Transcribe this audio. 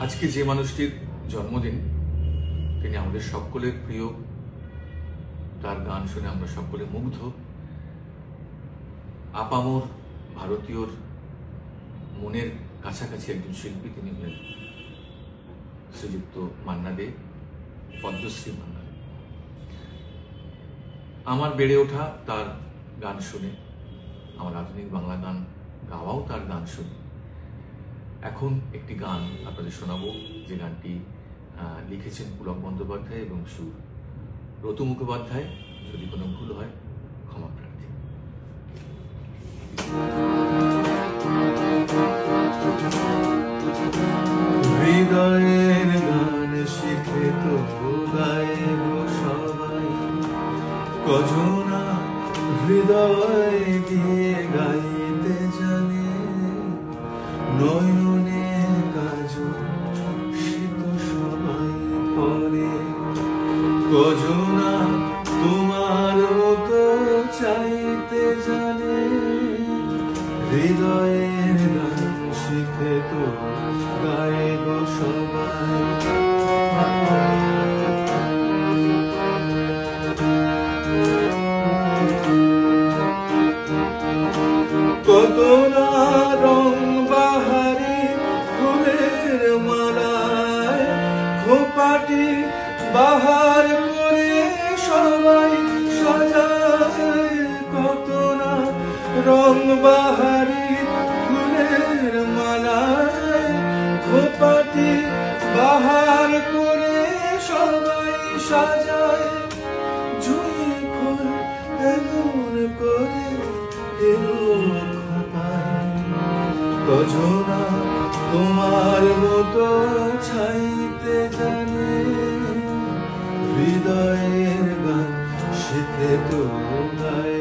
আজকে যে মানুষটির জন্মদিন, তিনি আমাদের সকলের প্রিয়। তার গান শুনে আমরা সকলে মুগ্ধ। আপামর ভারতীয়র মনের কাছাকাছি একজন শিল্পী, তিনি হলেন শ্রীযুক্ত মান্না দে, পদ্মশ্রী মান্না দে। আমার বেড়ে ওঠা তার গান শুনে, আমার আধুনিক বাংলা গান গাওয়াও তার গান শুনে। এখন একটি গান আপনাদের শোনাবো, যে গানটি লিখেছেন পুলক বন্দ্যোপাধ্যায় এবং সুর রতু মুখোপাধ্যায়। যদি কোনো ভুল হয় ক্ষমা প্রার্থী। হৃদয়ের গান শিখে তো গাইব সবাই, কজনা হৃদয় দিয়ে গাইতে জানে। নয়নে কাজল সে তো সবাই পরে, কজনা তোমার মতো চাইতে জানে। হৃদয়ের গান শিখে তো গাইব সবাই। কত না রং বাহারি ফুলের মালায়, খোপাটি বাহার করে সবাই সাজায়। কত না রং বাহারি ফুলের মালায়, খোপাটি বাহার করে সবাই সাজায়। জুঁই ফুল এমন করে কজনা তোমার মতো ছাইতে জানে। হৃদয়ের গান শিখে তো গায়